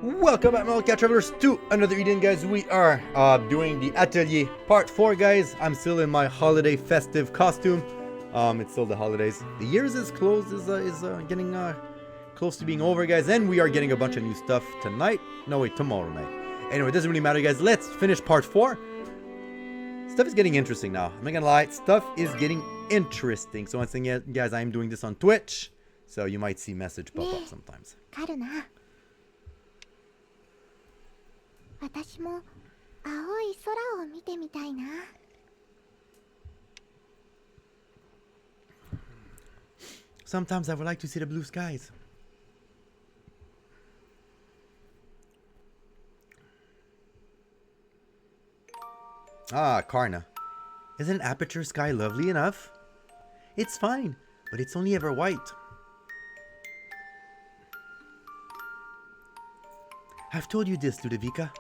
Welcome back, my cat travelers, to another evening, guys. We are doing the Atelier Part 4, guys. I'm still in my holiday festive costume. It's still the holidays. The year's is getting close to being over, guys. And we are getting a bunch of new stuff tonight. No, wait, tomorrow night. Anyway, it doesn't really matter, guys. Let's finish Part 4. Stuff is getting interesting now. I'm not gonna lie. Stuff is getting interesting. So once again, guys, I'm doing this on Twitch. So you might see message pop up sometimes. 私も青い空を見てみたいな。Sometimes I would like to see the blue skies. Ah, Karna. Isn't Aperture Sky lovely enough? It's fine, but it's only ever white. I've told you this, Ludovica.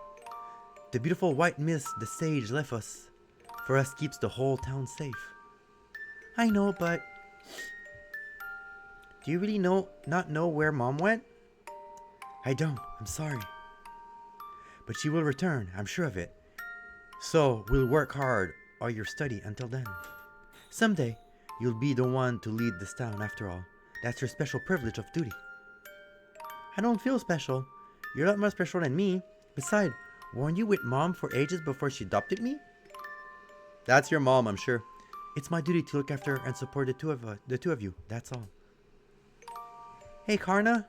The beautiful white mist the sage left us for us keeps the whole town safe. I know, but do you really not know where Mom went? I don't. I'm sorry. But she will return, I'm sure of it. So we'll work hard on your study until then. Someday, you'll be the one to lead this town after all. That's your special privilege of duty. I don't feel special. You're not more special than me. Besides, weren't you with Mom for ages before she adopted me? That's your mom, I'm sure. It's my duty to look after and support the two of you. That's all. Hey, Karna.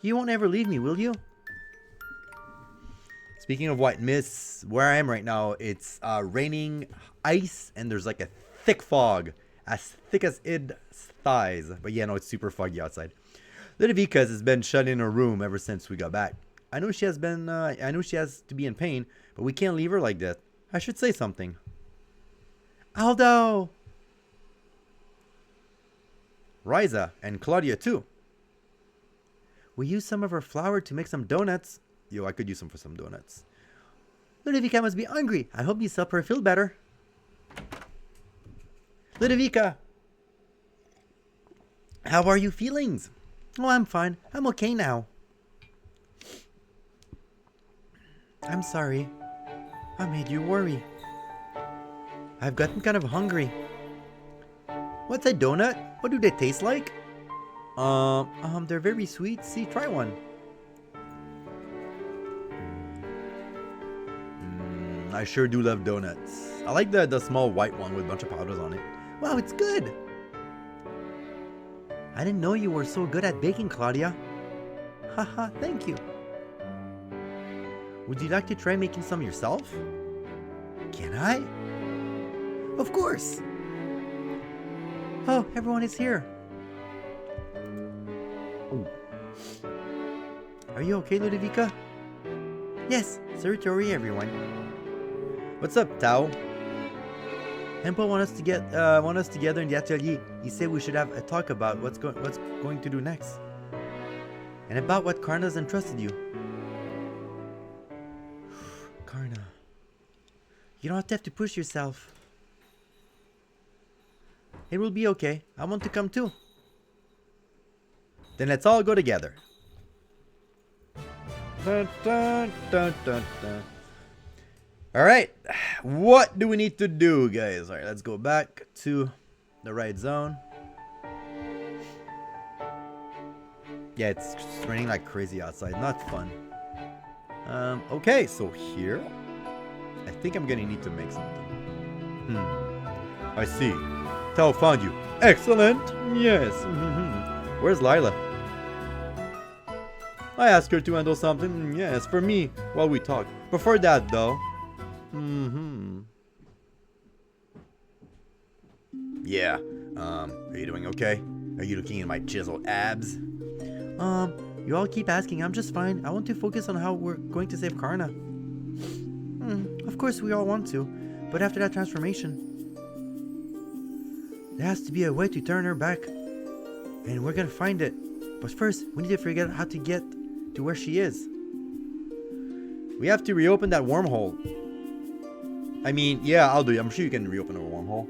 You won't ever leave me, will you? Speaking of white mists, where I am right now, it's raining ice and there's like a thick fog, as thick as Id's thighs. But yeah, no, it's super foggy outside. Ludovica has been shut in her room ever since we got back. I know she has to be in pain, but we can't leave her like that. I should say something. Aldo! Ryza and Claudia too. We used some of her flour to make some donuts. Yo, I could use some for some donuts. Ludovica must be hungry. I hope these help her feel better. Ludovica! How are you feelings? Oh, I'm fine. I'm okay now. I'm sorry. I made you worry. I've gotten kind of hungry. What's a donut? What do they taste like? They're very sweet. See, try one. I sure do love donuts. I like the small white one with a bunch of powders on it. Wow, it's good. I didn't know you were so good at baking, Claudia. Haha, thank you. Would you like to try making some yourself? Can I? Of course. Oh, everyone is here. Oh. Are you okay, Ludovica? Yes, sorry to worry everyone. What's up, Tao? Hempo want us together in the atelier. He said we should have a talk about what's going to do next, and about what Karna's entrusted you. Karna, you don't have to push yourself. It will be okay. I want to come too. Then let's all go together. Dun, dun, dun, dun, dun. Alright, what do we need to do, guys? Alright, let's go back to the right zone. Yeah, it's raining like crazy outside. Not fun. Okay, so here, I think I'm gonna need to make something. I see. Tao found you. Excellent. Yes. Where's Lila? I asked her to handle something. Yes, for me, while we talk. Before that, though. Yeah. Are you doing okay? Are you looking at my chiseled abs? You all keep asking. I'm just fine. I want to focus on how we're going to save Karna. Of course we all want to, but after that transformation, there has to be a way to turn her back, and we're gonna find it. But first, we need to figure out how to get to where she is. We have to reopen that wormhole. I mean, yeah, Aldo, I'm sure you can reopen a wormhole.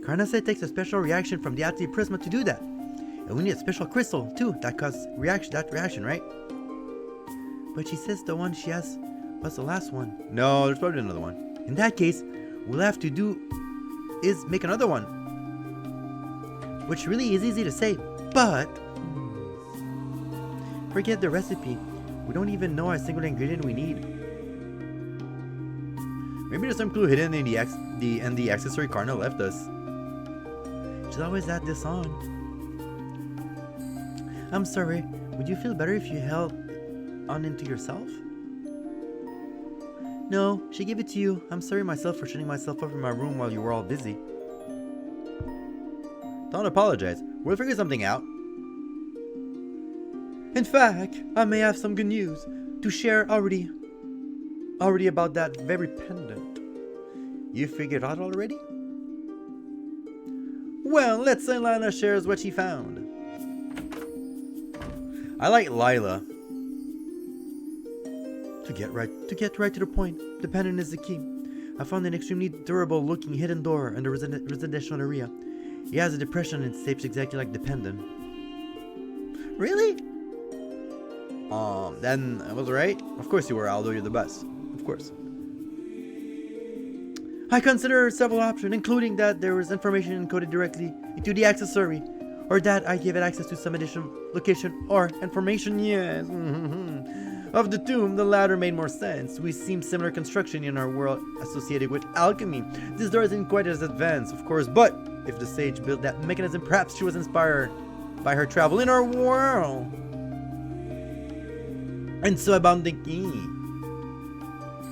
Karna said it takes a special reaction from the Atelier prisma to do that. And we need a special crystal, too, that causes that reaction, right? But she says the one she has was the last one. No, there's probably another one. In that case, we'll have to do is make another one. Which really is easy to say, but forget the recipe. We don't even know a single ingredient we need. Maybe there's some clue hidden in the accessory Karna left us. She's always had this on. I'm sorry, would you feel better if you held on into yourself? No, she gave it to you. I'm sorry myself for shutting myself up in my room while you were all busy. Don't apologize. We'll figure something out. In fact, I may have some good news to share already about that very pendant. You figured out already? Well, let's say Lila shares what she found. I like Lila. To get right to the point, the pendant is the key. I found an extremely durable looking hidden door in the residential area. It has a depression and shapes exactly like the pendant. Really? Then I was right. Of course you were, Aldo. You're the best. Of course. I consider several options, including that there was information encoded directly into the accessory, or that I gave it access to some additional location or information. Yes. Of the tomb, the latter made more sense. We seem similar construction in our world associated with alchemy. This door isn't quite as advanced, of course, but if the sage built that mechanism, perhaps she was inspired by her travel in our world. And so about the key.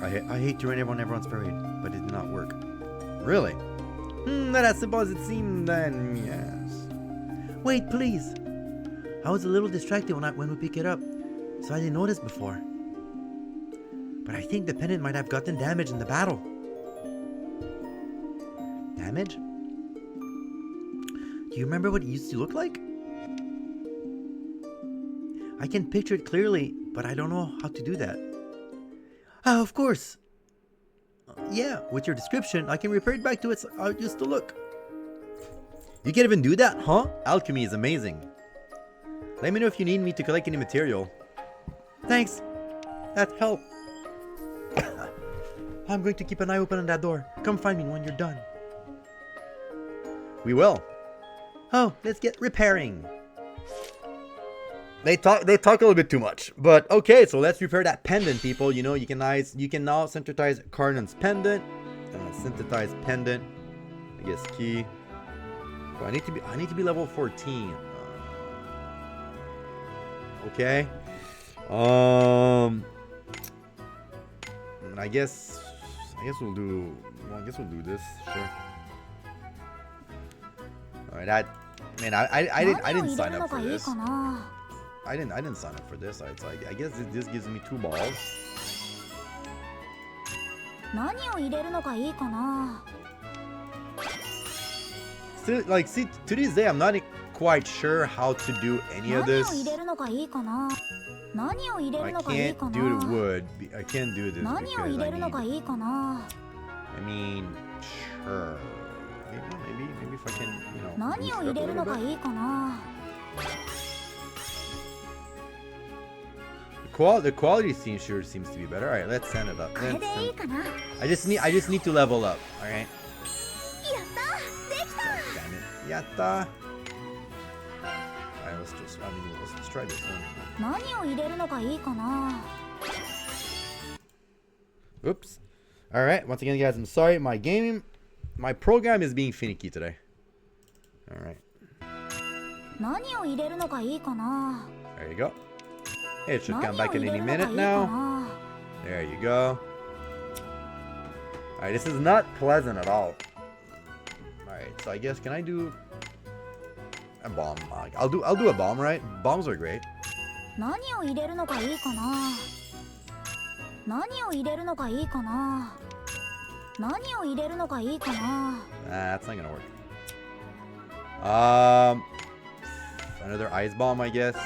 I hate to rain everyone's parade, but it did not work. Really? Not as simple as it seemed then, yes. Wait, please. I was a little distracted when we pick it up, so I didn't notice before. But I think the pendant might have gotten damaged in the battle. Damage? Do you remember what it used to look like? I can picture it clearly, but I don't know how to do that. Oh, of course. Yeah, with your description, I can repair it back to its just to look. You can even do that, huh? Alchemy is amazing. Let me know if you need me to collect any material. Thanks. That helped. I'm going to keep an eye open on that door. Come find me when you're done. We will. Oh, let's get repairing. They talk a little bit too much, but okay. So let's repair that pendant, people. You know, you can now synthesize Karna's pendant. Synthesize pendant. I guess key. So I need to be level 14. Okay. I guess we'll do. Well, I guess we'll do this. Sure. All right. I didn't sign up for this. I didn't sign up for this. So I guess this gives me 2 balls. Still, like, see, to this day, I'm not quite sure how to do any of this. I can't do the wood. I can't do this because I mean, sure. Maybe if I can, you know, boost it up a little bit. The quality sure seems to be better. All right, let's send it up. I just need to level up. All right. Damn it. Yatta. Alright, let's try this one. Oops. Alright, once again, guys, I'm sorry. My program is being finicky today. Alright. There you go. It should come back in any minute now. There you go. Alright, this is not pleasant at all. Alright, so I guess, can I do a bomb? I'll do a bomb, right? Bombs are great. That's not gonna work. Another ice bomb, I guess.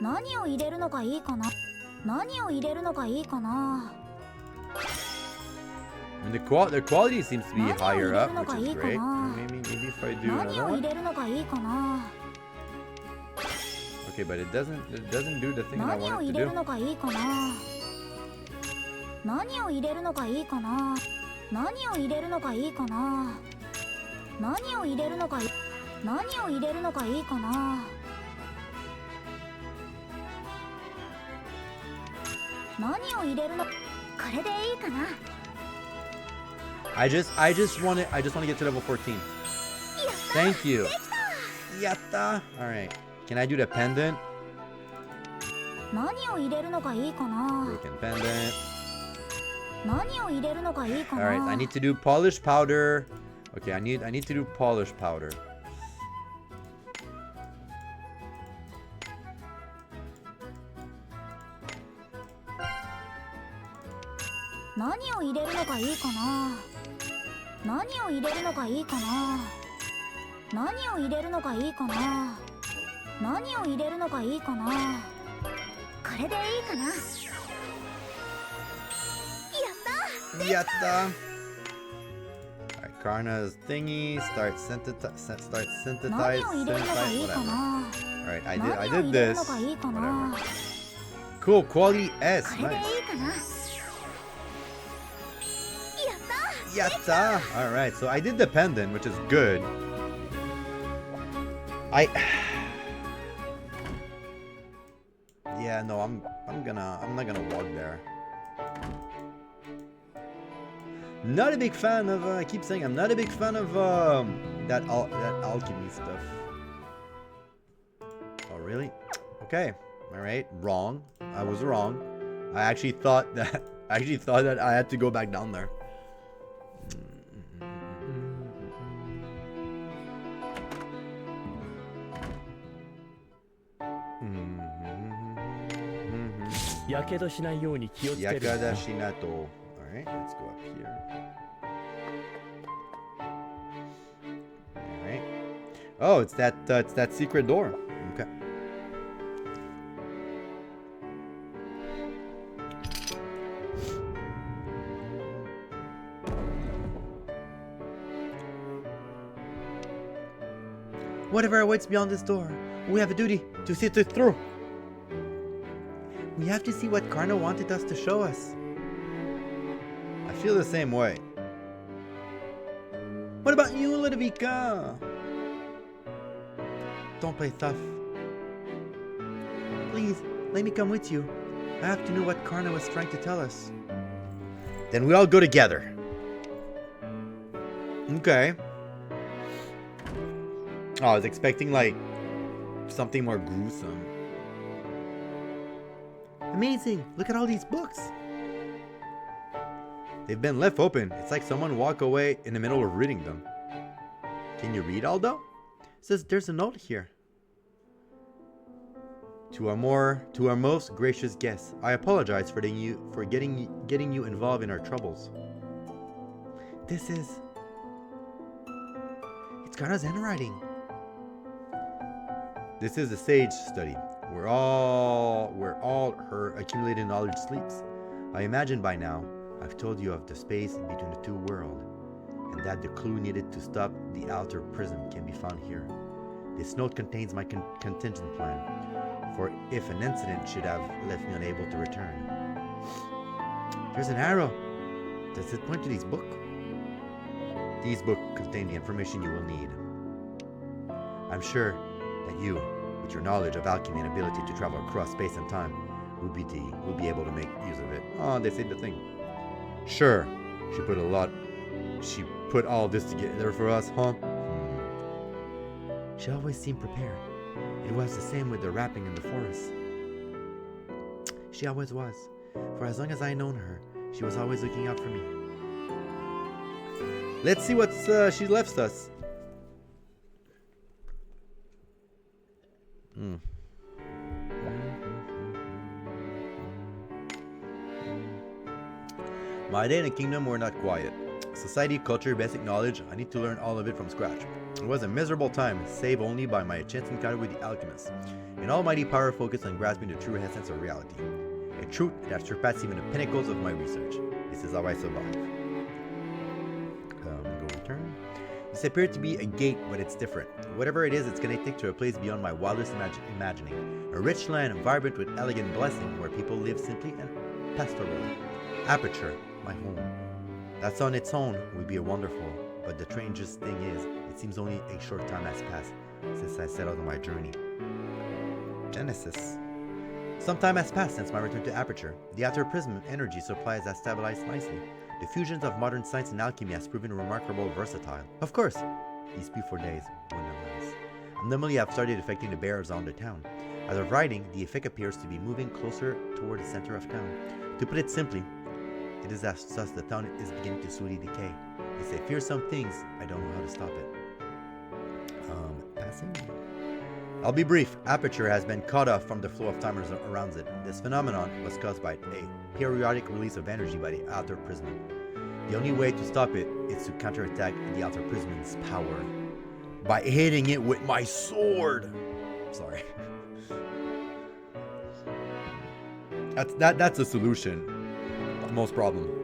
何を入れるのがいいかな。何を入れるのがいいかな。 And the quality seems to be higher up, which is great. Maybe if I do another one. Okay, but it doesn't do the thing that I want it to do. 何を入れるのがいいかな。何を入れるのがいいかな。何を入れるのがいい。何を入れるのがいいかな。何を入れるの。これでいいかな。 I just want to get to level 14. Thank you. Yatta. All right. Can I do the pendant? 何を入れるのがいいかな。 Broken pendant. 何を入れるのがいいかな。 All right. I need to do polish powder. Okay. I need to do polish powder. 何を入れるのがいいかな。何を入れるのがいいかな。何を入れるのがいいかな。何を入れるのがいいかな。これでいいかな。やった。 Yatta. All right. Karna's thingy. Start synthesize. Whatever. All right. I did this. Whatever. Cool. Quality S. Nice. Yatta! Alright, so I did the pendant, which is good. Yeah, no, I'm not gonna walk there. Not a big fan of I keep saying I'm not a big fan of that alchemy stuff. Oh really? Okay. Alright. Wrong. I was wrong. I actually thought that I had to go back down there. Yakada Shinato. Alright, let's go up here. Alright. Oh, it's that secret door. Okay. Whatever awaits beyond this door, we have a duty to see it through. We have to see what Karna wanted us to show us. I feel the same way. What about you, Ludovica? Don't play tough. Please, let me come with you. I have to know what Karna was trying to tell us. Then we all go together. Okay. Oh, I was expecting like something more gruesome. Amazing! Look at all these books! They've been left open. It's like someone walked away in the middle of reading them. Can you read, Aldo? It says there's a note here. To our most gracious guests, I apologize for getting you involved in our troubles. It's Karna's handwriting. This is a sage study. Where all her accumulated knowledge sleeps. I imagine by now I've told you of the space between the two worlds, and that the clue needed to stop the outer prism can be found here. This note contains my contingent plan, for if an incident should have left me unable to return. There's an arrow. Does it point to these books? These books contain the information you will need. I'm sure that you, with your knowledge of alchemy and ability to travel across space and time, will be able to make use of it. Oh, they say the thing. Sure, she put all this together for us, huh? She always seemed prepared. It was the same with the rapping in the forest. She always was. For as long as I known her, she was always looking out for me. Let's see what she left us. My day in the kingdom were not quiet. Society, culture, basic knowledge, I need to learn all of it from scratch. It was a miserable time, save only by my chance encounter with the alchemist. An almighty power focused on grasping the true essence of reality. A truth that surpassed even the pinnacles of my research. This is how I survive. Go return. This appeared to be a gate, but it's different. Whatever it is, it's gonna take to a place beyond my wildest imagining. A rich land vibrant with elegant blessing where people live simply and pastorally. Aperture, my home. That's on its own would be wonderful, but the strangest thing is, it seems only a short time has passed since I set out on my journey. Genesis. Some time has passed since my return to Aperture. The outer prism energy supply has stabilized nicely. The fusions of modern science and alchemy has proven remarkable versatile. Of course, these peaceful days will not last. Anomaly have started affecting the bearers on the town. As of writing, the effect appears to be moving closer toward the center of town. To put it simply, it is as such the town is beginning to slowly decay. They say fearsome things, I don't know how to stop it. Passing? I'll be brief. Aperture has been cut off from the flow of time around it. This phenomenon was caused by a periodic release of energy by the outer prism. The only way to stop it is to counterattack the outer prism's power by hitting it with my sword. Sorry. That's a solution to most problems.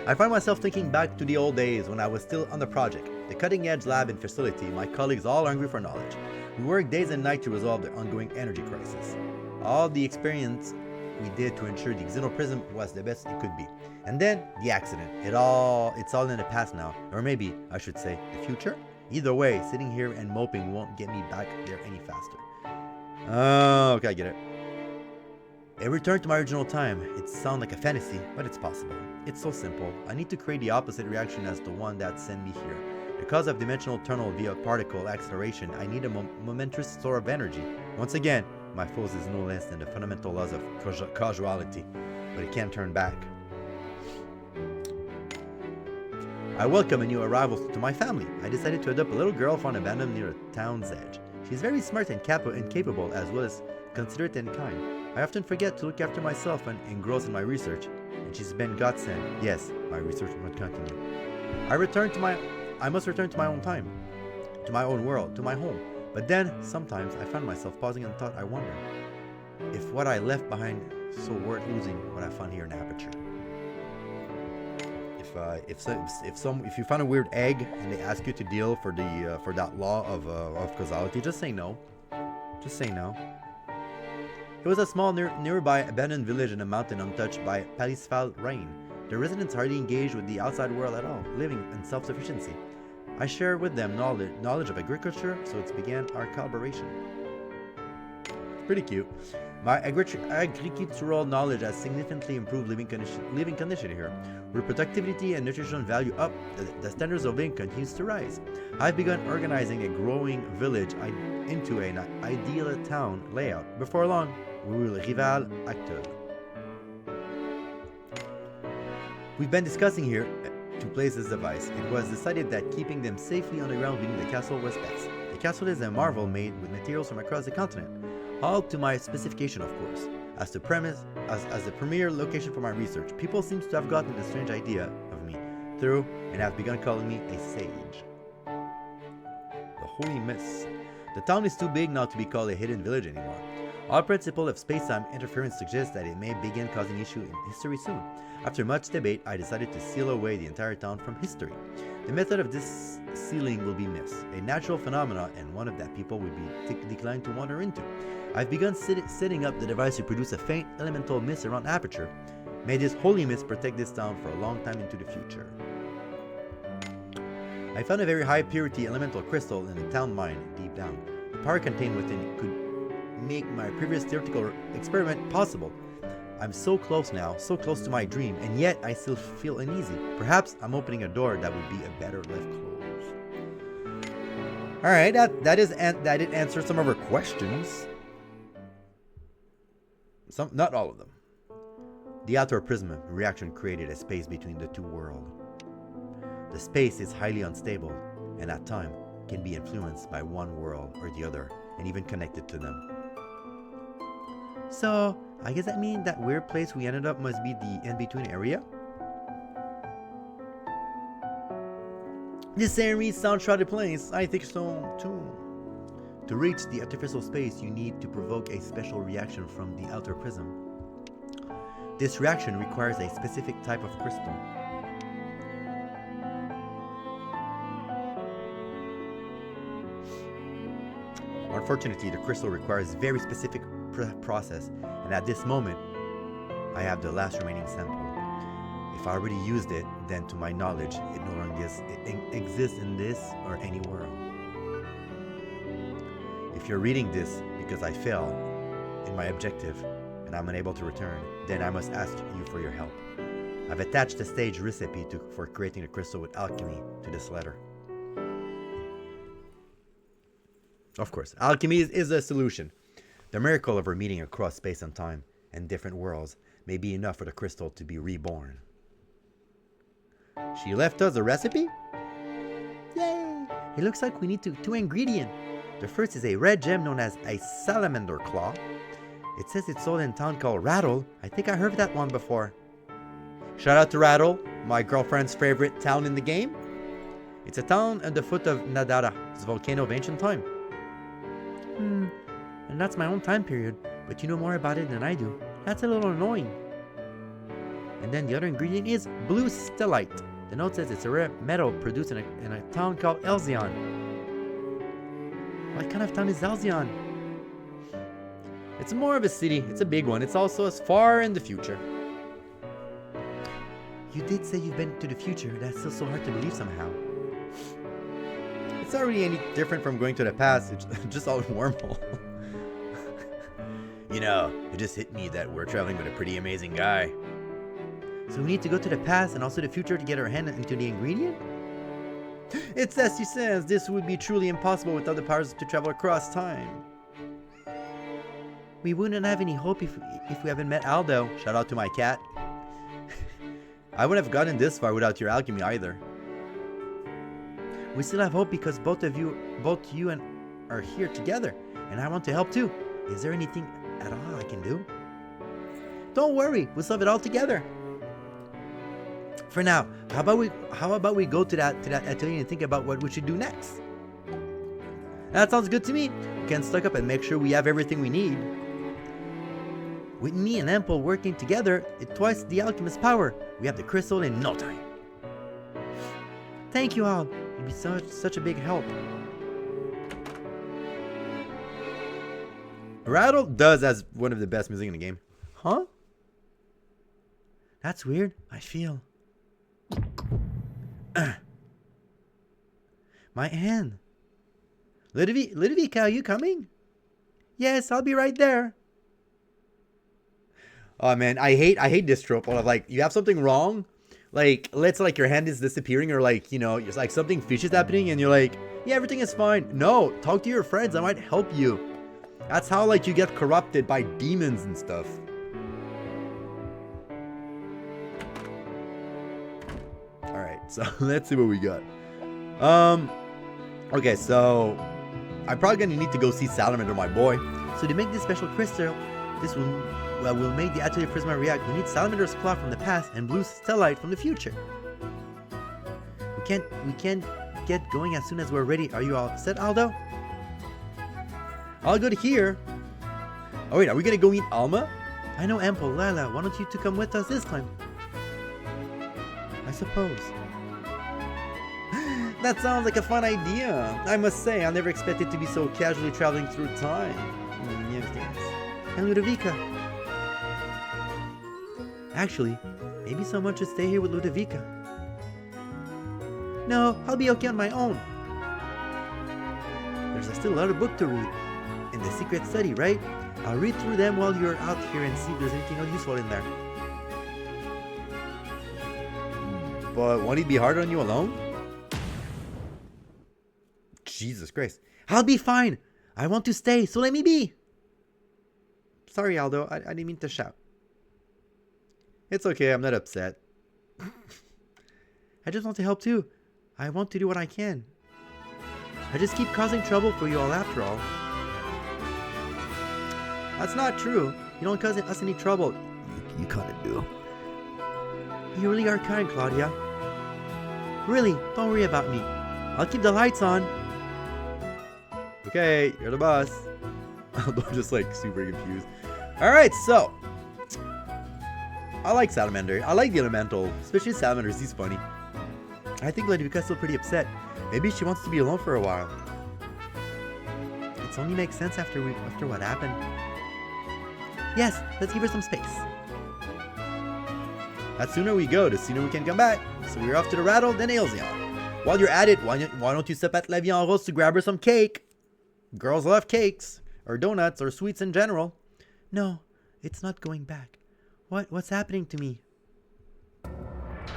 I find myself thinking back to the old days when I was still on the project. The cutting-edge lab and facility, my colleagues all hungry for knowledge. We worked days and nights to resolve the ongoing energy crisis. All the experience we did to ensure the xenoprism was the best it could be. And then, the accident. It's all in the past now. Or maybe, I should say, the future? Either way, sitting here and moping won't get me back there any faster. Oh, okay, I get it. A return to my original time. It sounds like a fantasy, but it's possible. It's so simple. I need to create the opposite reaction as the one that sent me here. Because of dimensional tunnel via particle acceleration, I need a momentous store of energy. Once again, my foes is no less than the fundamental laws of causality, but it can't turn back. I welcome a new arrival to my family. I decided to adopt a little girl found abandoned near a town's edge. She's very smart and capable, as well as considerate and kind. I often forget to look after myself and engross in my research, and she's been godsend. Yes, my research must continue. I must return to my own time, to my own world, to my home. But then, sometimes, I find myself pausing and thought, I wonder if what I left behind so worth losing what I found here in Aperture. If you find a weird egg and they ask you to deal for that law of causality, just say no. Just say no. It was a small nearby abandoned village in a mountain untouched by Palisfal rain. The residents hardly engaged with the outside world at all, living in self-sufficiency. I share with them knowledge of agriculture, so it began our collaboration. Pretty cute. My agricultural knowledge has significantly improved living condition here. With productivity and nutritional value up, the standards of living continues to rise. I've begun organizing a growing village into an ideal town layout. Before long, we will rival acteur. We've been discussing here to place this device. It was decided that keeping them safely on the ground beneath the castle was best. The castle is a marvel made with materials from across the continent, all to my specification, of course. As the premier location for my research, people seem to have gotten a strange idea of me through and have begun calling me a sage. The Holy Mist. The town is too big now to be called a hidden village anymore. Our principle of space-time interference suggests that it may begin causing issue in history soon. After much debate, I decided to seal away the entire town from history. The method of this sealing will be missed, a natural phenomenon and one of that people would be declined to wander into. I've begun setting up the device to produce a faint elemental mist around Aperture. May this holy mist protect this town for a long time into the future. I found a very high purity elemental crystal in the town mine deep down. The power contained within it could make my previous theoretical experiment possible. I'm so close now, so close to my dream, and yet I still feel uneasy. Perhaps I'm opening a door that would be a better left closed. Alright, that did answer some of her questions. Not all of them. The outer prism reaction created a space between the two worlds. The space is highly unstable, and at times can be influenced by one world or the other, and even connected to them. So, I guess that means that weird place we ended up must be the in-between area? This ceremony sounds shrouded place. I think so too. To reach the artificial space, you need to provoke a special reaction from the outer prism. This reaction requires a specific type of crystal. Unfortunately, the crystal requires very specific process, and at this moment, I have the last remaining sample. If I already used it, then to my knowledge, it no longer exists in this or any world. If you're reading this because I failed in my objective and I'm unable to return, then I must ask you for your help. I've attached the stage recipe for creating the crystal with alchemy to this letter. Of course, alchemy is a solution. The miracle of our meeting across space and time and different worlds may be enough for the crystal to be reborn. She left us a recipe? Yay! It looks like we need two ingredients. The first is a red gem known as a salamander claw. It says it's sold in a town called Rattle. I think I heard that one before. Shout out to Rattle, my girlfriend's favorite town in the game. It's a town at the foot of Nadara, it's a volcano of ancient time. And that's my own time period, but you know more about it than I do. That's a little annoying. And then the other ingredient is blue stellite. The note says it's a rare metal produced in a town called Elzion. What kind of town is Elzion? It's more of a city. It's a big one. It's also as far in the future. You did say you've been to the future. That's still so hard to believe somehow. It's not really any different from going to the past. It's just all wormhole. You know, it just hit me that we're traveling with a pretty amazing guy. So we need to go to the past and also the future to get our hand into the ingredient? It's as she says, this would be truly impossible without the powers to travel across time. We wouldn't have any hope if we haven't met Aldo. Shout out to my cat. I wouldn't have gotten this far without your alchemy either. We still have hope because both you and are here together, and I want to help too. Is there anything at all I can do? Don't worry, we'll solve it all together. For now, how about we go to that atelier and think about what we should do next? That sounds good to me. We can stock up and make sure we have everything we need. With me and Ample working together, it's twice the alchemist's power. We have the crystal in no time. Thank you all. You'd be such a big help. Rattle does has one of the best music in the game. Huh? That's weird. I feel. My hand. Ludovica, are you coming? Yes, I'll be right there. Oh man, I hate this trope of like you have something wrong, like let's like your hand is disappearing or like you know it's like something fishy is happening and you're like yeah everything is fine. No, talk to your friends. I might help you. That's how like you get corrupted by demons and stuff. All right, so let's see what we got. Okay, so I'm probably gonna need to go see Salamander, my boy. So to make this special crystal, this will make the Atelier Prisma react. We need Salamander's claw from the past and blue stellite from the future. We can't get going as soon as we're ready. Are you all set, Aldo? I'll go to here. Oh wait, are we gonna go meet Alma? I know Ample, Lila. Why don't you two come with us this time? I suppose. That sounds like a fun idea. I must say, I never expected to be so casually traveling through time. Yes. And Ludovica. Actually, maybe someone should stay here with Ludovica. No, I'll be okay on my own. There's still a lot of book to read. In the secret study, right? I'll read through them while you're out here and see if there's anything else useful in there. But won't it be hard on you alone? Jesus Christ. I'll be fine. I want to stay, so let me be. Sorry, Aldo. I didn't mean to shout. It's okay. I'm not upset. I just want to help too. I want to do what I can. I just keep causing trouble for you all after all. That's not true. You don't cause us any trouble. You kind of do. You really are kind, Claudia. Really, don't worry about me. I'll keep the lights on. Okay, you're the boss. Aldo just like super confused. Alright, so I like Salamander. I like the elemental, especially Salamanders. He's funny. I think Ludwika's still pretty upset. Maybe she wants to be alone for a while. It only makes sense after what happened. Yes, let's give her some space. The sooner we go, the sooner we can come back. So we're off to the Rattle, then Ailzion. While you're at it, why don't you step at La Vie en Rose to grab her some cake? Girls love cakes, or donuts, or sweets in general. No, it's not going back. What's happening to me?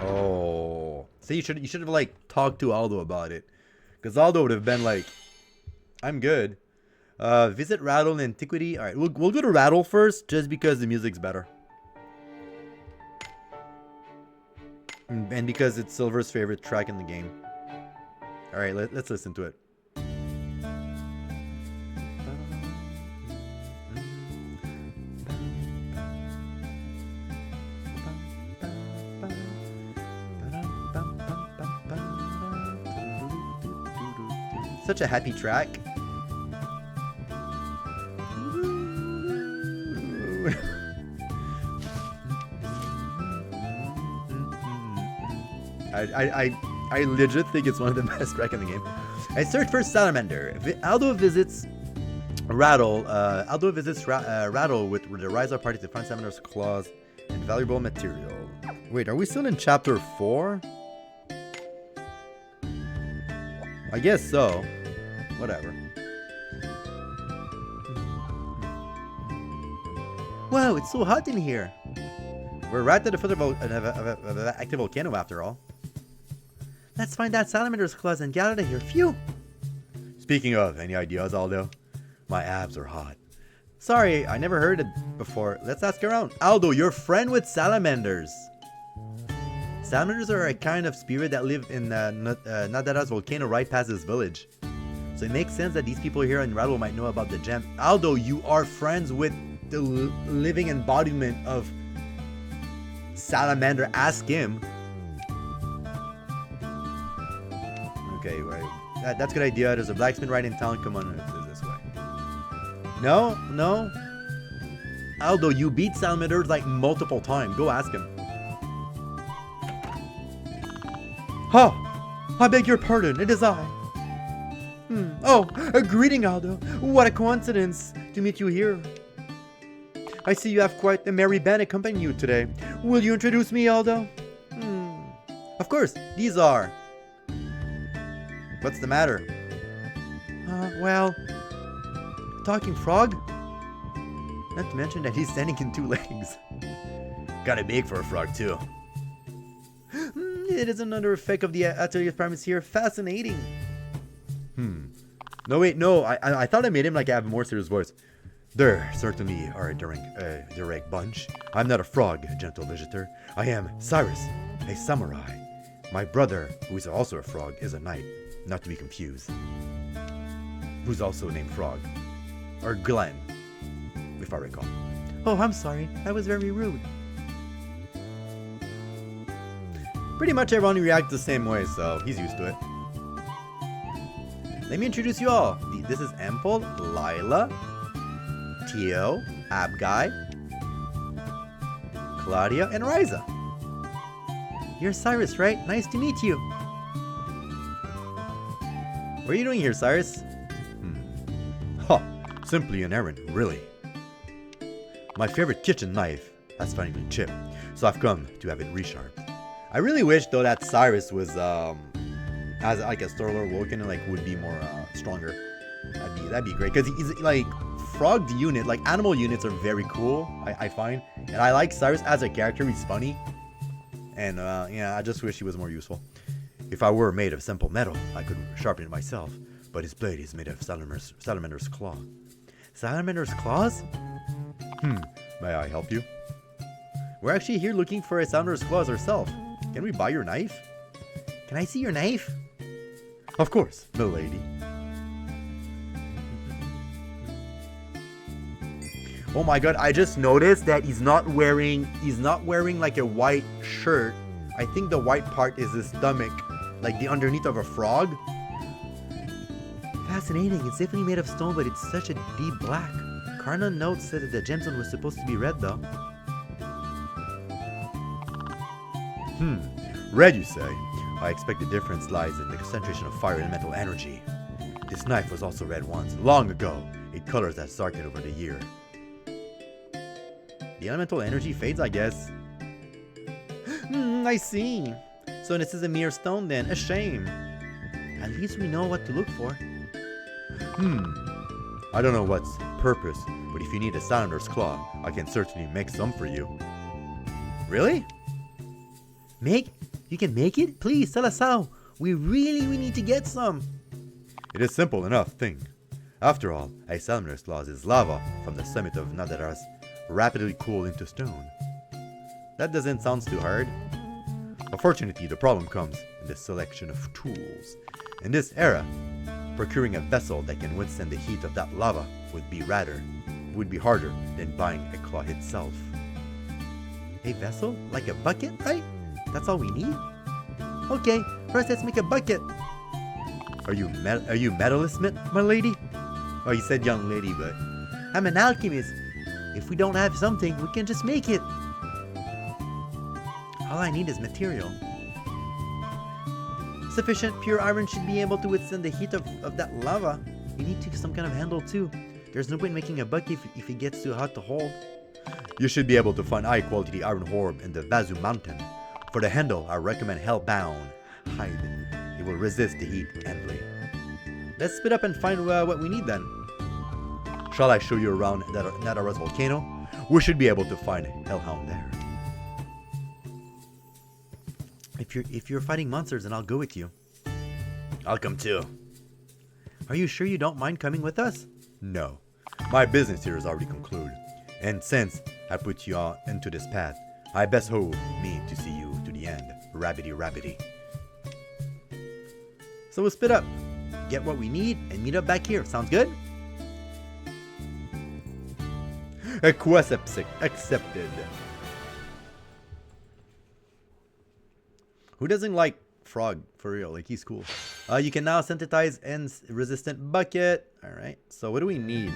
Oh, so you should have like talked to Aldo about it, because Aldo would have been like, "I'm good." Visit Rattle Antiquity. All right, we'll go to Rattle first, just because the music's better, and because it's Silver's favorite track in the game. All right, let's listen to it. Such a happy track. I legit think it's one of the best tracks in the game. I search for Salamander. Aldo visits Rattle. Aldo visits Rattle with the Ryza party to find Salamander's claws and valuable material. Wait, are we still in chapter 4? I guess so. Whatever. Whoa, it's so hot in here. We're right at the foot of an active volcano after all. Let's find that Salamander's claws and get out of here. Phew! Speaking of, any ideas, Aldo? My abs are hot. Sorry, I never heard it before. Let's ask around. Aldo, you're friend with salamanders. Salamanders are a kind of spirit that live in Nadara's volcano right past this village. So it makes sense that these people here in Rattle might know about the gem. Aldo, you are friends with the living embodiment of Salamander. Ask him. Okay, right. That's a good idea. There's a blacksmith right in town. Come on, it's this way. No. Aldo, you beat Salamanders like multiple times. Go ask him. Oh, I beg your pardon. It is I. Oh, a greeting, Aldo. What a coincidence to meet you here. I see you have quite a merry band accompanying you today. Will you introduce me, Aldo? Of course, these are... What's the matter? Well... Talking frog? Not to mention that he's standing in 2 legs. Kinda big for a frog, too. It is another effect of the Atelier premise here. Fascinating. No, wait, no. I thought I made him like have a more serious voice. There certainly are a direct bunch. I'm not a frog, gentle visitor. I am Cyrus, a samurai. My brother, who is also a frog, is a knight. Not to be confused. Who's also named Frog. Or Glenn, if I recall. Oh, I'm sorry. That was very rude. Pretty much everyone reacts the same way, so he's used to it. Let me introduce you all. This is Ample, Lila, Tio, Abgai, Claudia, and Ryza. You're Cyrus, right? Nice to meet you. What are you doing here, Cyrus? Simply an errand, really. My favorite kitchen knife has finally chipped, so I've come to have it resharpened. I really wish, though, that Cyrus was, as like a Starlord Woken, like would be more stronger. That'd be great, because he's like frogged unit, like animal units are very cool. I find, and I like Cyrus as a character. He's funny, and yeah, I just wish he was more useful. If I were made of simple metal, I could sharpen it myself, but his blade is made of Salamander's claw. Salamander's claws? May I help you? We're actually here looking for a Salamander's claws ourselves. Can we buy your knife? Can I see your knife? Of course, milady. Oh my god, I just noticed that he's not wearing like a white shirt. I think the white part is his stomach, like the underneath of a frog. Fascinating. It's definitely made of stone, but it's such a deep black. Karna notes said that the gemstone was supposed to be red, though. Red, you say? I expect the difference lies in the concentration of fire and mental energy. This knife was also red once, long ago. It colors that darkened over the year. The elemental energy fades, I guess. I see. So this is a mere stone then. A shame. At least we know what to look for. I don't know what's purpose, but if you need a salamandre's claw, I can certainly make some for you. Really? You can make it? Please, tell us how. We need to get some. It is simple enough thing. After all, a salamander's claw is lava from the summit of Nadaras rapidly cooled into stone. That doesn't sound too hard. Unfortunately, the problem comes in the selection of tools. In this era, procuring a vessel that can withstand the heat of that lava would be harder than buying a claw itself. A vessel? Like a bucket, right? That's all we need? Okay, first let's make a bucket. Are you metallist, my lady? Oh, you said young lady, but I'm an alchemist. If we don't have something, we can just make it. All I need is material. Sufficient pure iron should be able to withstand the heat of that lava. You need some kind of handle too. There's no point making a bucket if it gets too hot to hold. You should be able to find high quality iron ore in the Vazu mountain. For the handle, I recommend hellbound hide. It will resist the heat amply. Let's split up and find what we need then. Shall I show you around Nadaras volcano? We should be able to find Hellhound there. If you're fighting monsters, then I'll go with you. I'll come too. Are you sure you don't mind coming with us? No. My business here is already concluded. And since I put you all into this path, I best hope me to see you to the end. Rabbity. So we'll split up, get what we need, and meet up back here. Sounds good? Quest accepted. Who doesn't like Frog, for real? Like, he's cool. You can now synthesize and resistant bucket. Alright, so what do we need?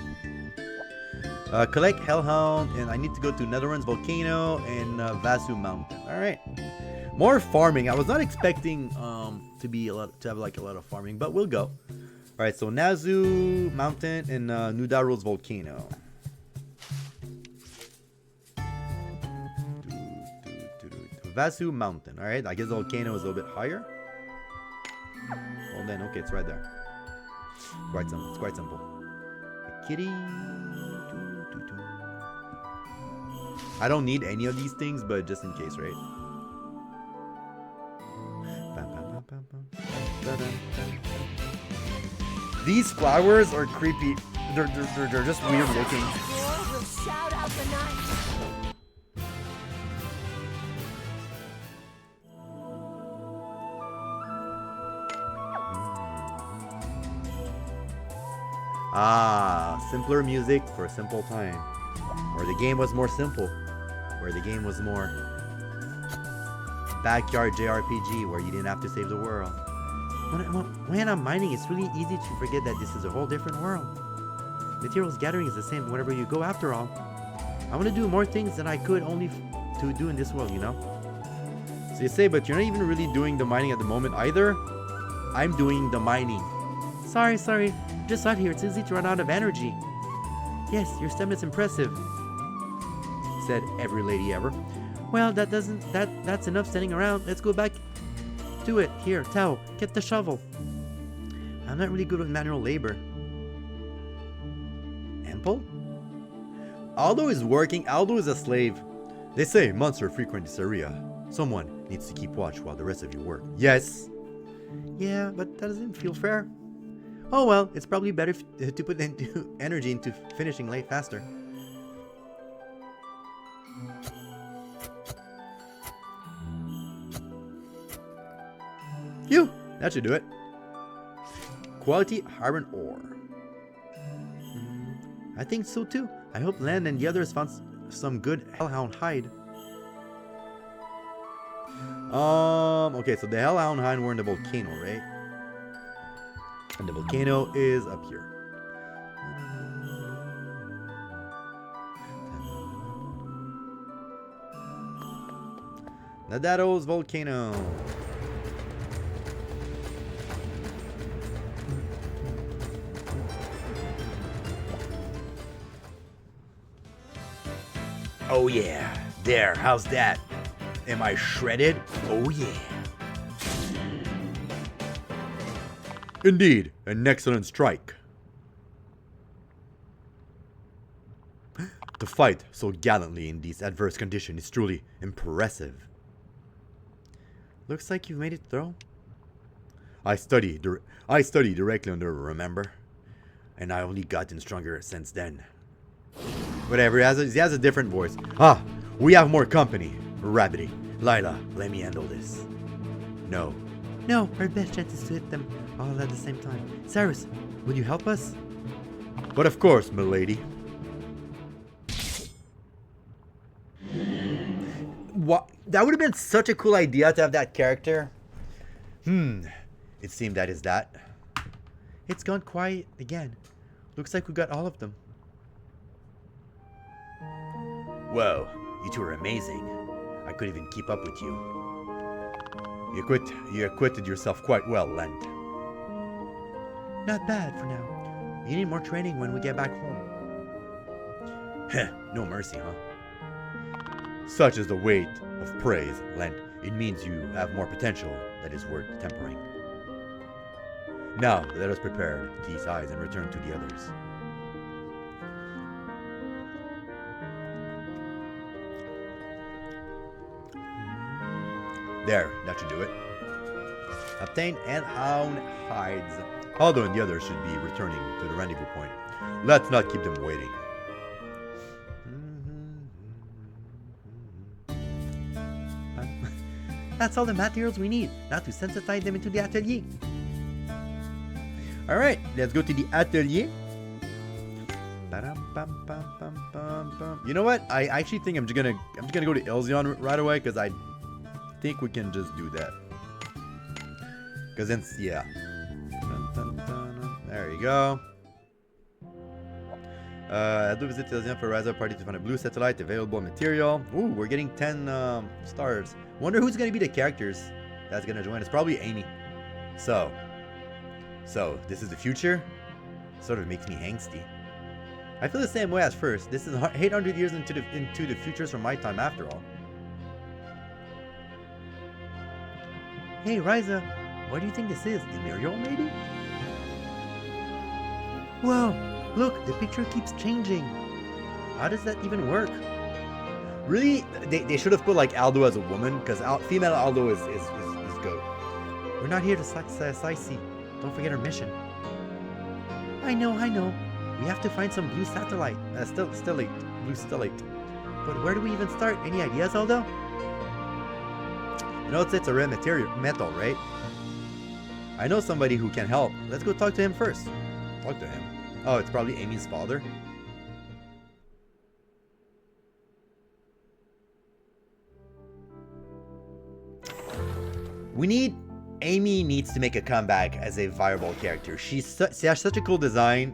Collect Hellhound, and I need to go to Netherlands Volcano and Vasu Mountain. Alright. More farming. I was not expecting to have like a lot of farming, but we'll go. Alright, so Nazu Mountain and Nudaro's Volcano. Vasu Mountain. Alright, I guess the volcano is a little bit higher. Well then, okay, it's right there. It's quite simple. A kitty. I don't need any of these things, but just in case, right? These flowers are creepy. They're just weird looking. Simpler music for a simple time. Where the game was more simple. Where the game was more backyard JRPG, where you didn't have to save the world. When I'm mining, it's really easy to forget that this is a whole different world. Materials gathering is the same wherever you go after all. I want to do more things than I could only to do in this world, you know? So you say, but you're not even really doing the mining at the moment either? I'm doing the mining. Sorry. Just out here, it's easy to run out of energy. Yes, your stamina's impressive, said every lady ever. Well, that's enough standing around. Let's go back to it. Here, Tao, get the shovel. I'm not really good with manual labor. Ample? Aldo is working. Aldo is a slave. They say monsters frequent this area. Someone needs to keep watch while the rest of you work. Yes. Yeah, but that doesn't feel fair. Oh well, it's probably better to put energy into finishing late faster. Phew, that should do it. Quality iron ore. I think so too. I hope Len and the others found some good hellhound hide. Okay, so the hellhound hide were in the volcano, right? And the volcano is up here. Nadado's volcano. Oh yeah, there, how's that? Am I shredded? Oh yeah. Indeed, an excellent strike. To fight so gallantly in these adverse conditions is truly impressive. Looks like you've made it through. I study directly under, remember? And I only gotten stronger since then. Whatever, he has a different voice. Ah, we have more company. Rabbity, Lila, let me handle this. No. No, our best chance is to hit them all at the same time. Cyrus, will you help us? But of course, milady. What? That would have been such a cool idea to have that character. It seemed that is that. It's gone quiet again. Looks like we got all of them. Whoa, you two are amazing. I couldn't even keep up with you. You acquitted yourself quite well, Lent. Not bad for now. You need more training when we get back home. Heh, no mercy, huh? Such is the weight of praise, Lent. It means you have more potential that is worth tempering. Now, let us prepare these eyes and return to the others. There, that should do it. Obtain and hound hides. Aldo and the others should be returning to the rendezvous point. Let's not keep them waiting. That's all the materials we need, now to sensitize them into the atelier. Alright, let's go to the atelier. You know what? I actually think I'm just gonna go to Ilzion right away, because I think we can just do that. Because then, yeah. There you go. Aldo visit Atelier for Ryza party to find a blue satellite, available material. Ooh, we're getting 10 stars. Wonder who's gonna be the characters that's gonna join us. Probably Amy. So this is the future. Sort of makes me angsty. I feel the same way as first. This is 800 years into the futures from my time, after all. Hey, Ryza, what do you think this is? Ethereal, maybe? Whoa, look, the picture keeps changing. How does that even work? Really, they should have put like Aldo as a woman, because female Aldo is goat. We're not here to sightsee. Don't forget our mission. I know. We have to find some blue satellite. Blue stellate. But where do we even start? Any ideas, Aldo? You know, it's a rare metal, right? I know somebody who can help. Let's go talk to him first. Talk to him. Oh, it's probably Amy's father. Amy needs to make a comeback as a viable character. She has such a cool design.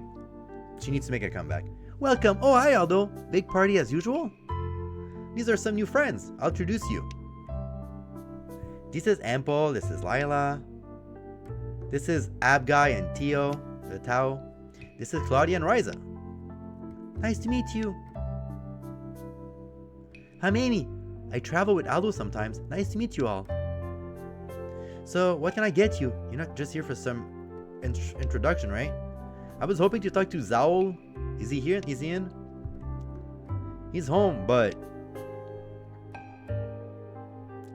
She needs to make a comeback. Welcome. Oh, hi, Aldo. Big party as usual? These are some new friends. I'll introduce you. This is Ample. This is Lila. This is Abguy and Tao. This is Claudia and Ryza. Nice to meet you. I'm Amy. I travel with Aldo sometimes. Nice to meet you all. So, what can I get you? You're not just here for some introduction, right? I was hoping to talk to Zaul. Is he here? Is he in? He's home, but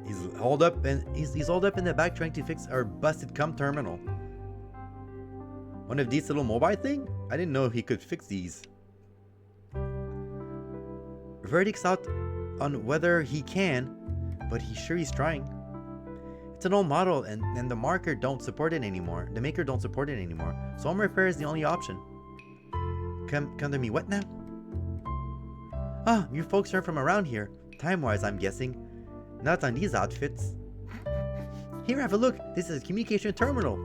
he's holed up in the back trying to fix our busted cum terminal. One of these little mobile thing? I didn't know he could fix these. Verdict's out on whether he can, but he's trying. It's an old model and the maker don't support it anymore. So home repair is the only option. Come to me, what now? Ah, you folks are from around here. Time-wise, I'm guessing. Not on these outfits. Here, have a look. This is a communication terminal.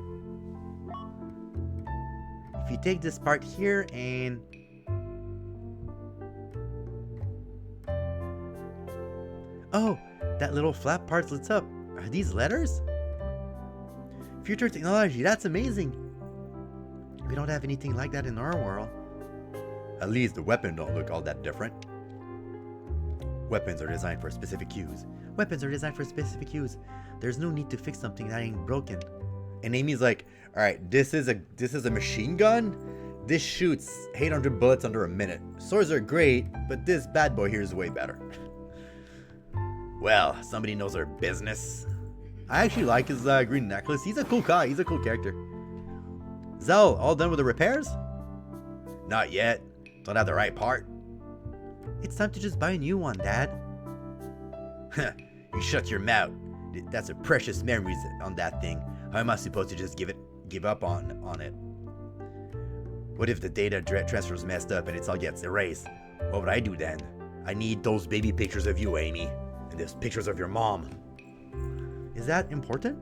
If you take this part here and... Oh, that little flap part lights up. Are these letters? Future technology, that's amazing. We don't have anything like that in our world. At least the weapons don't look all that different. Weapons are designed for specific use. Weapons are designed for specific use. There's no need to fix something that ain't broken. And Amy's like, all right, this is a machine gun. This shoots 800 bullets under a minute. Swords are great, but this bad boy here is way better. Well, somebody knows their business. I actually like his green necklace. He's a cool guy. He's a cool character. Zell, all done with the repairs? Not yet. Don't have the right part. It's time to just buy a new one, Dad. You shut your mouth. That's a precious memories on that thing. How am I supposed to just give up on it? What if the data transfer's messed up and it all gets erased? What would I do then? I need those baby pictures of you, Amy. And those pictures of your mom. Is that important?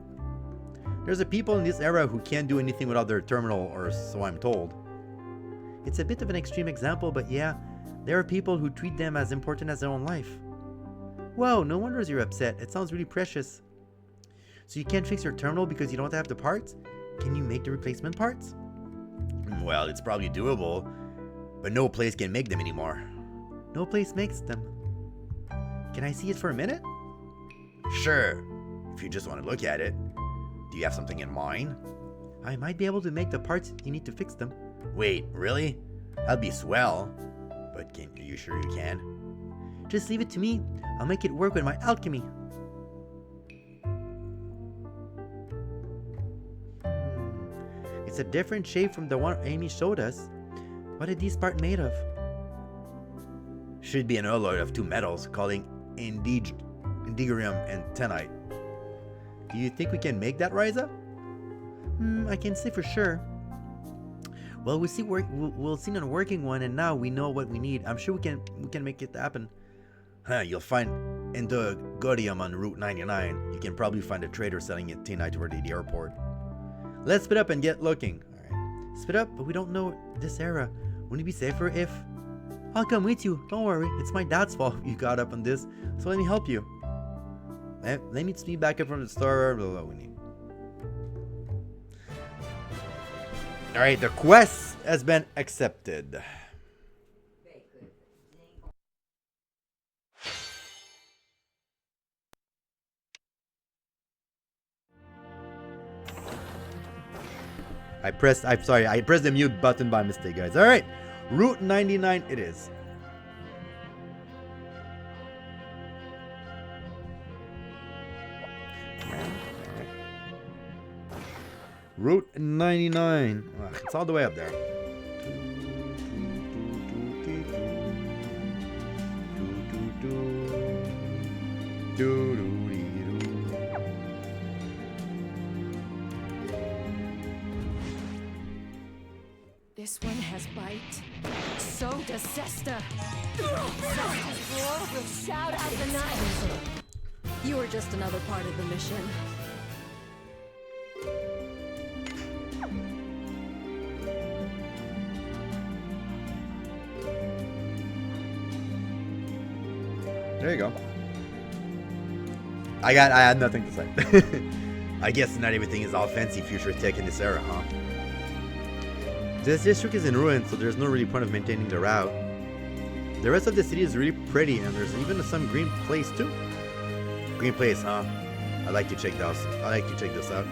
There's a people in this era who can't do anything without their terminal, or so I'm told. It's a bit of an extreme example, but yeah, there are people who treat them as important as their own life. Whoa, no wonder you're upset. It sounds really precious. So you can't fix your terminal because you don't have the parts? Can you make the replacement parts? Well, it's probably doable, but no place can make them anymore. No place makes them. Can I see it for a minute? Sure, if you just want to look at it. Do you have something in mind? I might be able to make the parts you need to fix them. Wait, really? That'd be swell. But are you sure you can? Just leave it to me. I'll make it work with my alchemy. It's a different shape from the one Amy showed us. What are these parts made of? Should be an alloy of two metals, calling indigirium and tenite. Do you think we can make that, Ryza? I can't say for sure. Well, we'll see on a working one, and now we know what we need. I'm sure we can make it happen. You'll find Endogodium on Route 99. You can probably find a trader selling it tonight over the airport. Let's split up and get looking. Alright. Split up, but we don't know this era. Wouldn't it be safer if... I'll come with you. Don't worry. It's my dad's fault you got up on this, so let me help you. Let me speed back up from the store. Blah, blah, we need. Alright, the quest has been accepted. I pressed the mute button by mistake, guys. Alright, Route 99 it is. Route 99. It's all the way up there. This one has bite. So does Sesta. Sesta's roar will shout out the night. You were just another part of the mission. There you go. I had nothing to say. I guess not everything is all fancy future tech in this era, huh? This district is in ruins, so there's no really point of maintaining the route. The rest of the city is really pretty, and there's even some green place too. Green place, huh? I'd like to check this out.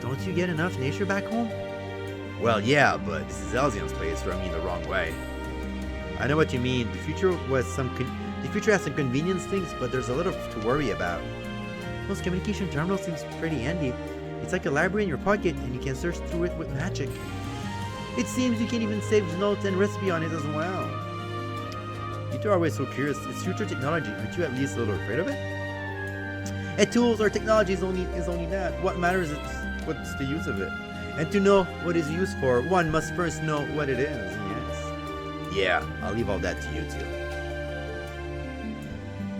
Don't you get enough nature back home? Well, yeah, but this is Elzian's place, rubbing me the wrong way. I know what you mean. The future has some convenience things, but there's a lot to worry about. Those communication terminal seems pretty handy. It's like a library in your pocket, and you can search through it with magic. It seems you can even save notes and recipe on it as well. You two are always so curious. It's future technology. Aren't you at least a little afraid of it? Tools or technology is only that. What matters is what's the use of it. And to know what it's used for, one must first know what it is. Yes. Yeah, I'll leave all that to you two.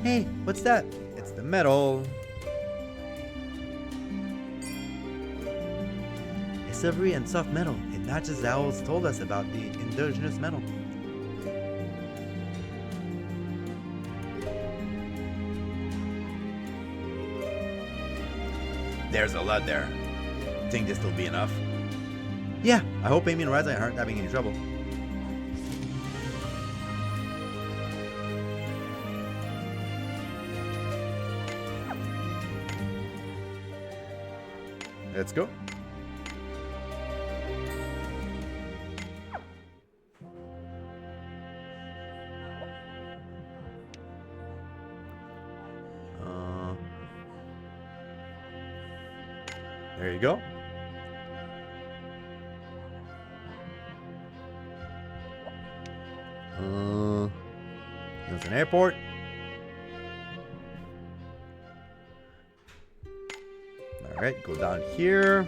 Hey, what's that? It's the metal. silvery and soft metal. It matches the owls told us about the indigenous metal. There's a lot there. Think this will be enough? Yeah, I hope Amy and Ryza aren't having any trouble. Let's go. There you go. There's an airport. All right, go down here.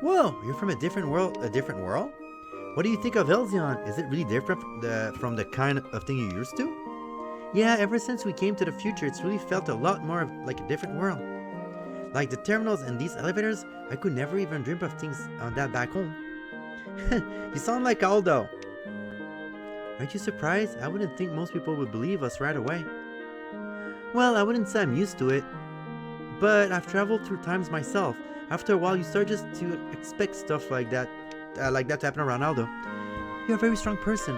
Whoa, you're from a different world? What do you think of Elzion? Is it really different from the kind of thing you're used to? Yeah, ever since we came to the future, it's really felt a lot more like a different world. Like the terminals and these elevators, I could never even dream of things on that back home. You sound like Aldo. Aren't you surprised? I wouldn't think most people would believe us right away. Well, I wouldn't say I'm used to it, but I've traveled through times myself. After a while, you start just to expect stuff like that to happen around Aldo. You're a very strong person.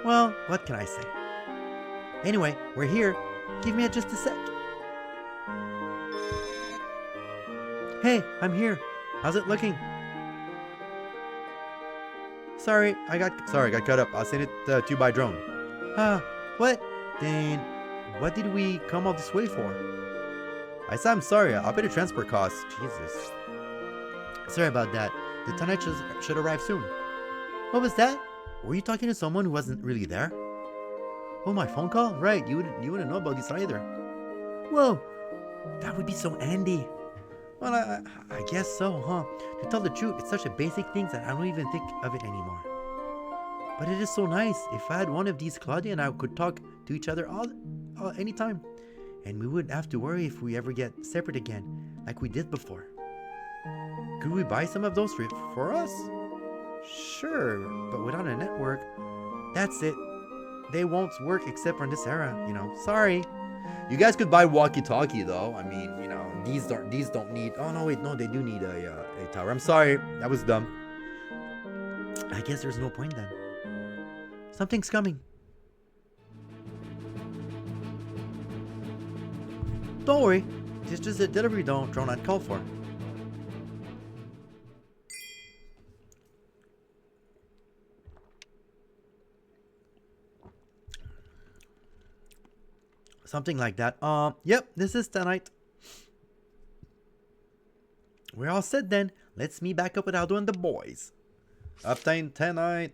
Well, what can I say? Anyway, we're here. Give me just a sec. Hey, I'm here. How's it looking? Sorry, I got cut up. I'll send it to you by drone. What? Then, what did we come all this way for? I said I'm sorry. I'll pay the transport costs. Jesus. Sorry about that. The tonnage should arrive soon. What was that? Were you talking to someone who wasn't really there? Oh, my phone call? Right. You wouldn't know about this either. Whoa. That would be so handy. Well, I guess so, huh? To tell the truth, it's such a basic thing that I don't even think of it anymore. But it is so nice. If I had one of these, Claudia and I could talk to each other all anytime. And we wouldn't have to worry if we ever get separate again, like we did before. Could we buy some of those for us? Sure, but without a network, that's it. They won't work except for in this era, Sorry. You guys could buy walkie-talkie though. I mean, these don't need. Oh no, wait, no, they do need a tower. I'm sorry, that was dumb. I guess there's no point then. Something's coming. Don't worry, it's just a delivery drone I'd call for. Something like that. Yep, this is tonight. We're all set then. Let's meet back up with Aldo and the boys. Uptime tonight.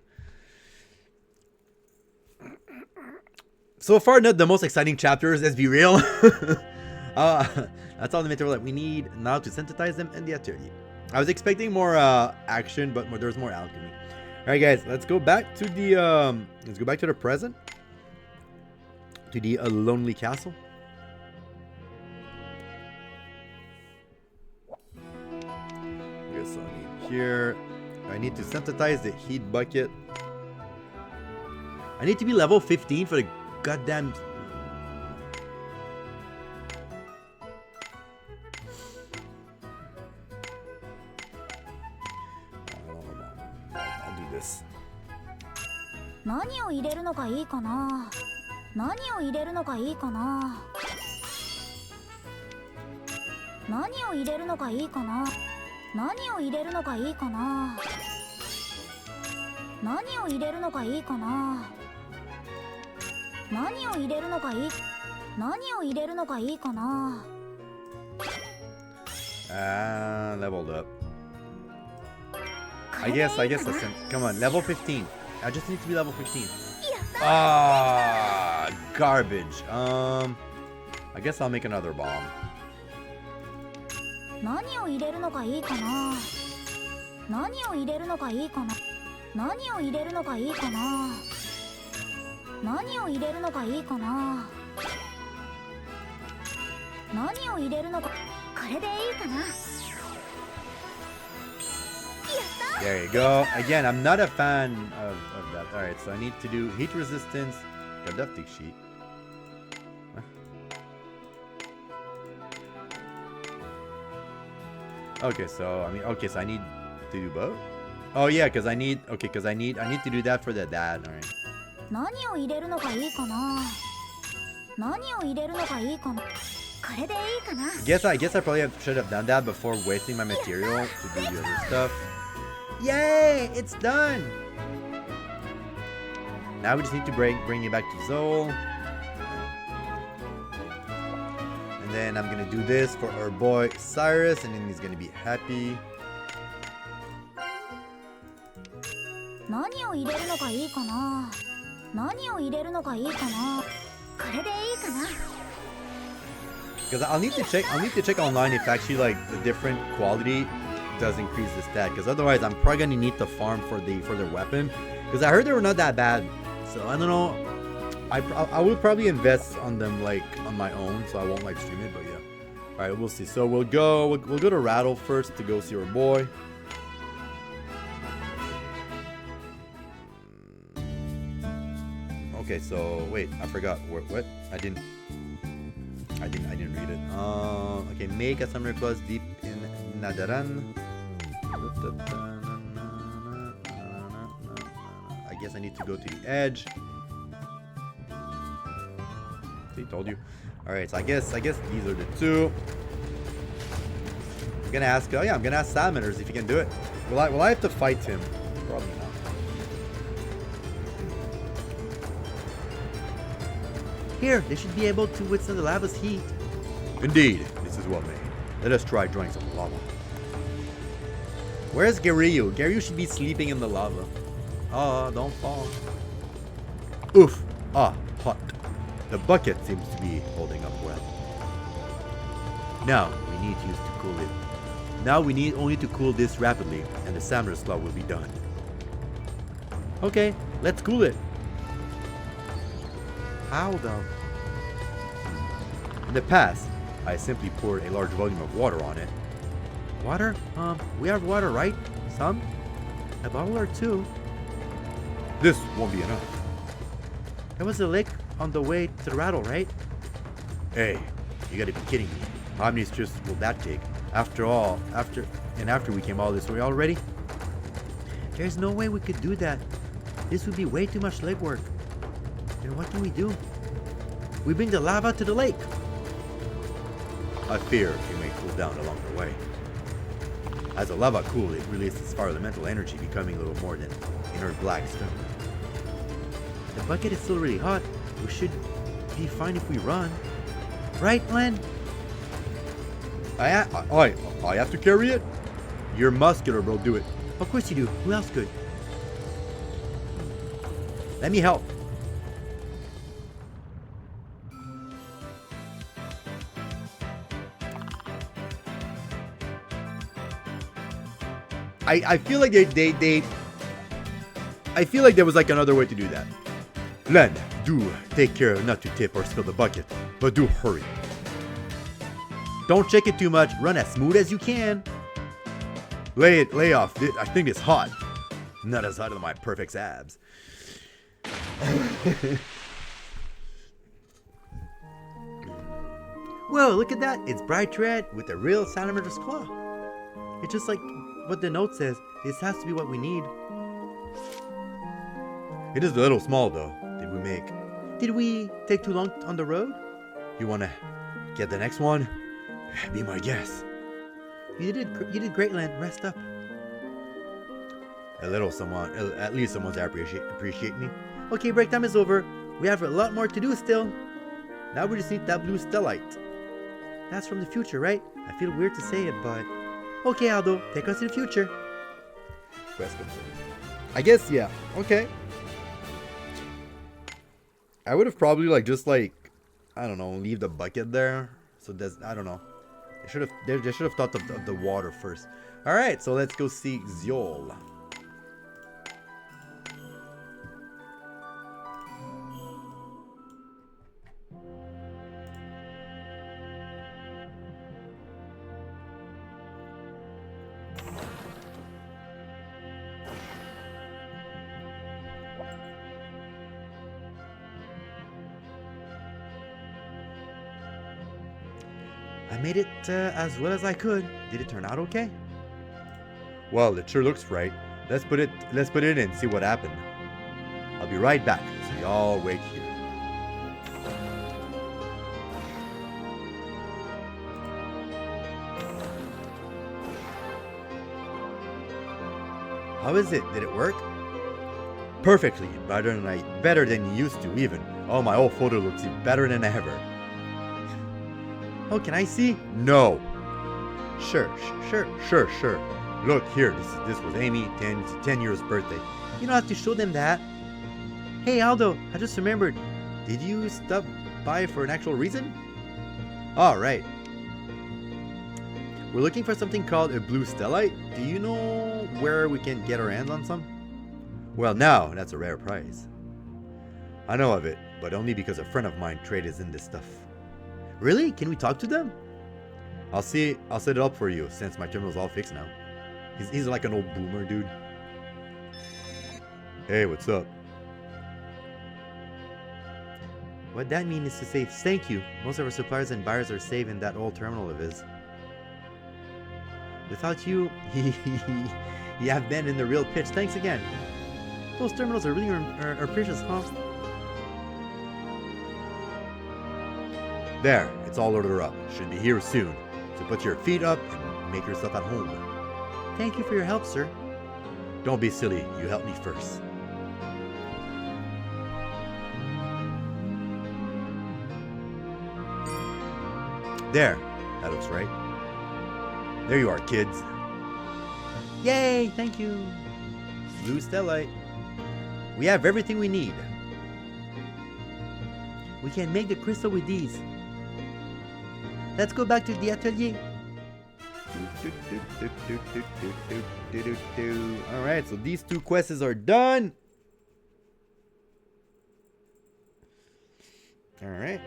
So far, not the most exciting chapters, let's be real. That's all the material that we need now to synthesize them in the Atelier. I was expecting more action, but there's more alchemy. Alright guys, let's go back to the present. To the lonely castle. Guess I need here. I need to synthesize the heat bucket. I need to be level 15 for the goddamn. I'll do this. 何を入れるのがいいかな。何を入れるのがいいかな。何を入れるのがいいかな。何を入れるのがいいかな。何を入れるのがいいかな。何を入れるのがいい。何を入れるのがいいかな。Leveled up. I guess listen. Come on, level 15. I just need to be level 15. Ah, garbage. I guess I'll make another bomb. 何を入れるのがいいかな。何を入れるのがいいかな。何を入れるのがいいかな。何を入れるのがいいかな。何を入れるのか。これでいいかな。 There you go. Again, I'm not a fan of that. Alright, so I need to do heat resistance, conducting sheet. Huh? Okay, so I need to do both. Oh yeah, because I need to do that for the dad. Alright. 何を入れるのがいいかな。何を入れるのがいいかな。これでいいかな。I guess I probably should have done that before wasting my material to do the other stuff. Yay! It's done! Now we just need to bring it back to Zol. And then I'm gonna do this for our boy Cyrus, and then he's gonna be happy. 何を入れるのがいいかな。何を入れるのがいいかな。これでいいかな。 Because I'll need to check online if actually like the different quality does increase the stat, because otherwise I'm probably gonna need to farm for their weapon, because I heard they were not that bad, so I don't know. I will probably invest on them like on my own, so I won't like stream it, but yeah. All right, we'll see. So we'll go to Rattle first to go see our boy. Okay, so wait, I forgot what I didn't read it. Okay, make a summoner request deep in Nadaran. I guess I need to go to the edge. See, told you. Alright, so I guess these are the two. I'm gonna ask Salamanders if he can do it. Will I have to fight him? Probably not. Here, they should be able to withstand the lava's heat. Indeed, this is well made. Let us try drawing some lava. Where's Garyu? Garyu should be sleeping in the lava. Ah, don't fall. Oof. Ah, hot. The bucket seems to be holding up well. Now, we need to use to cool it. Now we need only to cool this rapidly, and the Samurai Claw will be done. Okay, let's cool it. How though? In the past, I simply poured a large volume of water on it. Water? We have water, right? Some? A bottle or two? This won't be enough. There was a lake on the way to the Rattle, right? Hey, you gotta be kidding me. How many trips will that take? After we came all this way already? There's no way we could do that. This would be way too much legwork. Then what do? We bring the lava to the lake. I fear it may cool down along the way. As the lava cools, it releases far elemental energy, becoming a little more than inert black stone. The bucket is still really hot. We should be fine if we run. Right, Len? I have to carry it? You're muscular, bro. Do it. Of course you do. Who else could? Let me help. I feel like I feel like there was like another way to do that. Len, do take care not to tip or spill the bucket, but do hurry. Don't shake it too much. Run as smooth as you can. Lay off. I think it's hot. Not as hot as my perfect abs. Whoa, look at that. It's bright red with a real Salamander's claw. It's just like what the note says. This has to be what we need. It is a little small though. Did we take too long on the road? You wanna get the next one? Be my guest. You did great, Len. Rest up. At least someone's appreciate me. Okay, break time is over. We have a lot more to do still. Now we just need that blue stellite. That's from the future, right? I feel weird to say it, but okay, Aldo, take us to the future. Quest complete. I guess, yeah. Okay. I would have probably like just like, I don't know, leave the bucket there. So there's, I don't know. They should have thought of the water first. All right, so let's go see Xiol. I made it as well as I could. Did it turn out okay? Well, it sure looks right. Let's put it in and see what happened. I'll be right back, so y'all wait here. How is it? Did it work? Perfectly, better than you used to even. Oh, my old photo looks better than ever. Oh, can I see? No. Sure. Look here, this was Amy, 10 years birthday. You don't have to show them that. Hey Aldo, I just remembered. Did you stop by for an actual reason? All right. We're looking for something called a blue stellite. Do you know where we can get our hands on some? Well, now that's a rare prize. I know of it, but only because a friend of mine trades in this stuff. Really? Can we talk to them? I'll set it up for you since my terminal's all fixed now. He's like an old boomer dude. Hey, what's up? What that means is to say thank you. Most of our suppliers and buyers are safe in that old terminal of his. Without you, you have been in the real pitch. Thanks again. Those terminals are really are precious, huh? There, it's all ordered up. Should be here soon. So put your feet up and make yourself at home. Thank you for your help, sir. Don't be silly. You helped me first. There. That looks right. There you are, kids. Yay! Thank you. Blue stellite. We have everything we need. We can make the crystal with these. Let's go back to the atelier. Alright, so these two quests are done. Alright,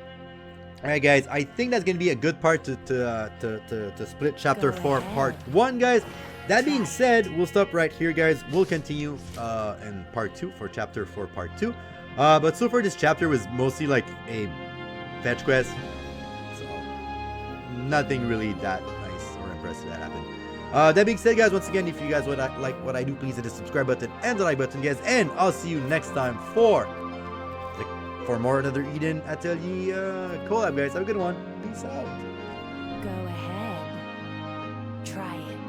guys. I think that's gonna be a good part to split chapter 4 part 1, guys. That being said, we'll stop right here, guys. We'll continue in part 2 for chapter 4 part 2. But so far this chapter was mostly like a fetch quest. Nothing really that nice or impressive that happened. That being said, guys, once again, if you guys would like what I do, please hit the subscribe button and the like button, guys. And I'll see you next time for more another Eden Atelier collab, guys. Have a good one. Peace out. Go ahead. Try it.